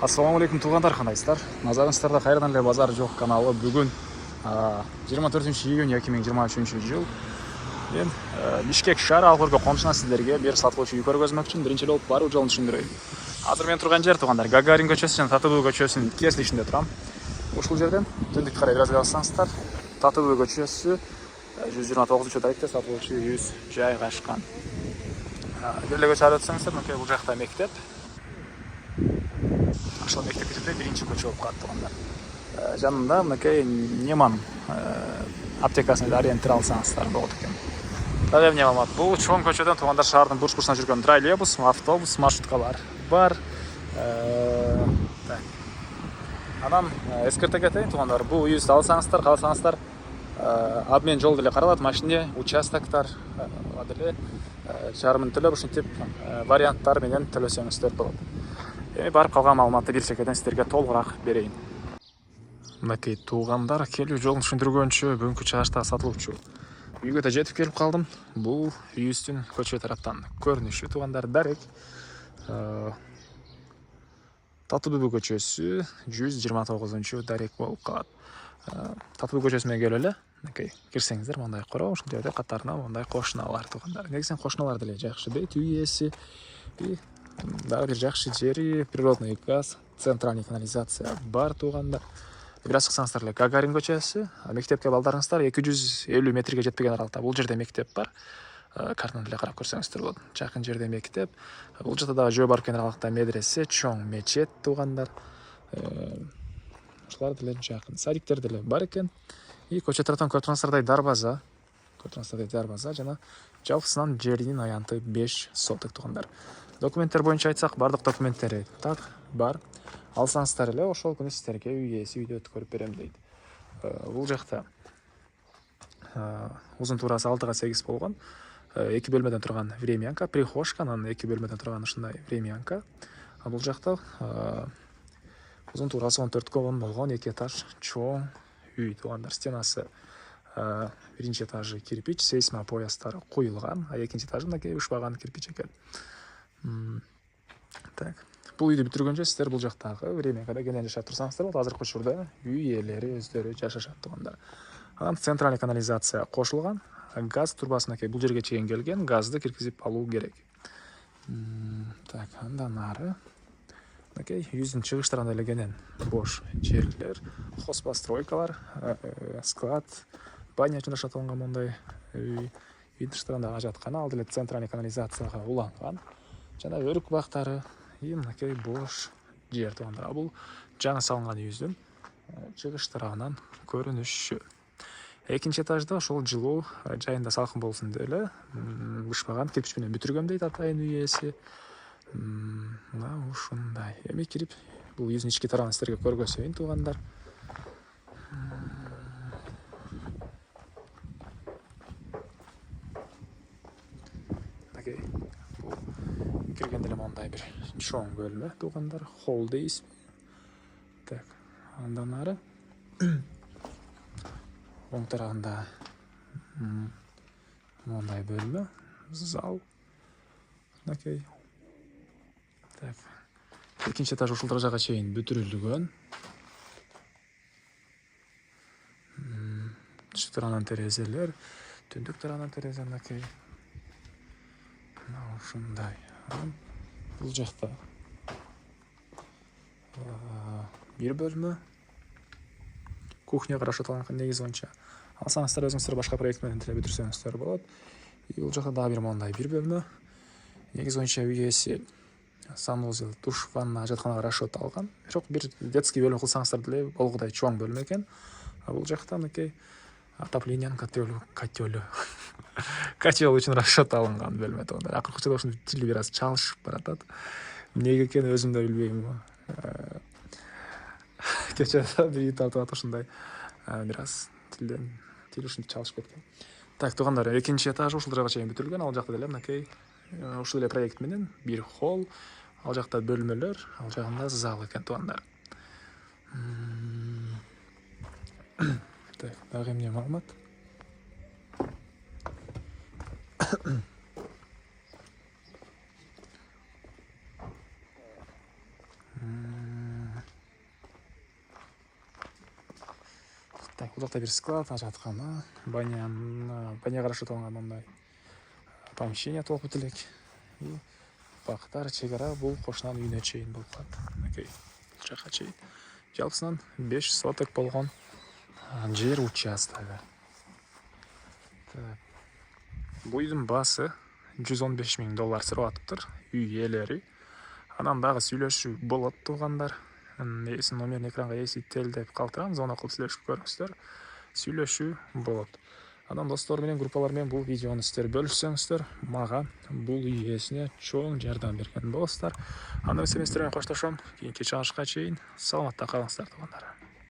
Ассалаумағалейкум туғандар, қандайсыздар? Назарыңыздарда қайырдан эле базар жоқ каналы. Бүгін 24 июнь 2023 жыл. Мен Бишкек шаар алкырга конушуна сиздерге бир сатылуучу үй көргөзмөкчүмүн. Биринчи болуп баруу жолун түшүндүрөйүн. Азыр мен турган жер туғандар Гагарин көчөсү жана Татыбуу көчөсүнүн кесилишинде турам. Ушул жерден түндүккө карай бир аз бассаңыздар, Татыбуу көчөсү 129 даректе сатылуучу үйүбүз жайгашкан. Бир эле көчө өтсөңүздөр, мынакей бул жакта мектеп. Ошол мектепке жетпей биринчи көчө болуп калат туғандар. Жанында мынакей Неман аптекасына ориентир алсаңыздар болот экен. Дагы эмне маалымат? Бул чоң көчөдөн туғандар шаардын бурч-бурчуна жүргөн троллейбус, автобус, маршруткалар бар. Анан эскерте кетейин туғандар, бул үйүздү алсаңыздар, кааласаңыздар, обмен жол деле каралат, машине, участоктор деле жарымын төлөп, ушинтип варианттар менен төлөсөңүздөр болот. Эми барып калган маалыматты бир чекеден сиздерге толугураак берейин. Мынакей туугандар, келүү жолун түшүндүргөнчө бүгүнкү чыгыштагы сатылуучу үйгө да жетип келип калдым. Бул үйүбүздүн көчө тараптан көрүнүшү туғандар дарек. Татыбуу көчөсү 129 дарек болуп калат. Татыбуу көчөсү менен келип эле, мынакей кирсеңиздер мындай короо, ушул жерде катарына мындай кошуналар туғандар. Негизинен кошуналар деле жакшы дейт, үй ээси. Дагы бир жакшы жери, природный газ, центральный канализация бар туғандар. Бир аз чыксаңыздар эле Гагарин көчөсү, мектепке балдарыңыздар 250 метрге жетпеген аралыкта бул жерде мектеп бар. Картаны деле карап көрсөңүздөр болот. Жакын жерде мектеп. Бул жакта дагы жөө барып кеткен аралыкта медресе, чоң мечет туғандар. Ушулар деле жакын. Садиктер деле бар экен. И көчө тараптан көрүп тургансыздардай дарбаза жана жалпысынан жердин аянты 5 соток туғандар. Документтер боюнча айтсак, бардык документтери так бар. Алсаңыздар эле ошол күнү сиздерге үй ээси үйдө өткөрүп берем дейт. Бул жакта узун туурасы 6-8 болгон. 2 бөлмөдөн турган времянка, прихожка, анан 2 бөлмөдөн турган ушундай времянка. Бул жакта узун туурасы 14 болгон 2 этаж чоң үй туғандар. Стенасы биринчи этажы кирпич, сейсма поястары куюлган, а экинчи этажы мынакей ушпаган кирпич экен. Так, бул үйдү бүтүргөнчө сиздер бул жактагы времянкада кенен жашап турсаңыздар болот. Азыркы учурда үй ээлери өздөрү жашашат туғандар. Анан центральный канализация кошулган, газ турбасы мынакей бул жерге чейин келген, газды киргизип алуу керек. Так, андан ары мынакей үйүздүн чыгыштарында эле кенен бош жерлер, хозпостройкалар, склад, баня үчүн жашатылган мондай үй. Үй тыштарында ажаткана, ал деле центральный канализацияга уланган. Жана өрүк бактары, мынакей бош жер туғандар. Бул жаңы салынган үйүздүн чыгыш тарабынан көрүнүшү. Экинчи этажда ошол жылуу жайында салкын болсун деп эле бышпаган кирпич менен бүтүргөм дейт атайын үй ээси. Мына ушундай. Эми кирип бул үйүздүн ички тарабын сиздерге көргөзөйүн туғандар. Киргенде эле мондай бир чоң бөлмө туғандар, холл дейсизби. Так, андан ары оң тарабында мондай бөлмө, зал. Мынакей. Так. Экинчи этаж ушул даражага чейин бүтүрүлгөн. Түштүк тарабынан терезелер, түндүк тарабынан терезе мынакей. Ушундай. Бул жакта бир бөлмө, кухня карашатылган негиз боюнча. Алсаңыздар өзүңүздөр башка проект менен деле бүтүрсөңүздөр болот. Бул жакта дагы бир мондай бир бөлмө. Негиз боюнча үй ээси санузел, душ, ванна, ажатканага расчет алган. Бирок бир детский бөлмө кылсаңыздар деле болгудай чоң бөлмө экен. Бул жакта мынакей отоплениянын котелу котел үчүн расчет алынган бөлмө туғандар. Акыркы учурда ушунун тили бир аз чалышып баратат. Эмнеге экенин өзүм да билбейм. Кечээ бир үй тартып ушундай бир аз тил ушинтип чалышып кеткен. Так, туғандар, экинчи этаж ушул даражага чейин бүтүрүлгөн. Ал жакта деле мынакей ушул эле проект менен бир холл, ал жакта бөлмөлөр, ал жагында зал экен туғандар. Так, дагы эмне маалымат? бул жакта бир склад жаткан, баня карашып турган мындай помещение толуп бүт элек. И бактар чек ара бул кошунан үйүнө чейин болуп калат. Мынакей бул жака чейин. Жалпысынан 5 соток болгон жер участогу. Бул үйдүн баасы $115,000 сурап атыптыр үй ээлери. Анан дагы сүйлөшүү болот туугандар. Эсин номерин экранга эситтел деп калтырам, звонок кылып сүйлөшүп көрүңүздөр. Сүйлөшүү болот. Анан достор менен, группалар менен бул видеону сиздер бөлүшсөңүздөр, мага бул үй ээсине чоң жардам берген болосуздар. Анда эмес сиздер менен коштошом. Кийинки чыгышка чейин саламатта калыңыздар туугандар.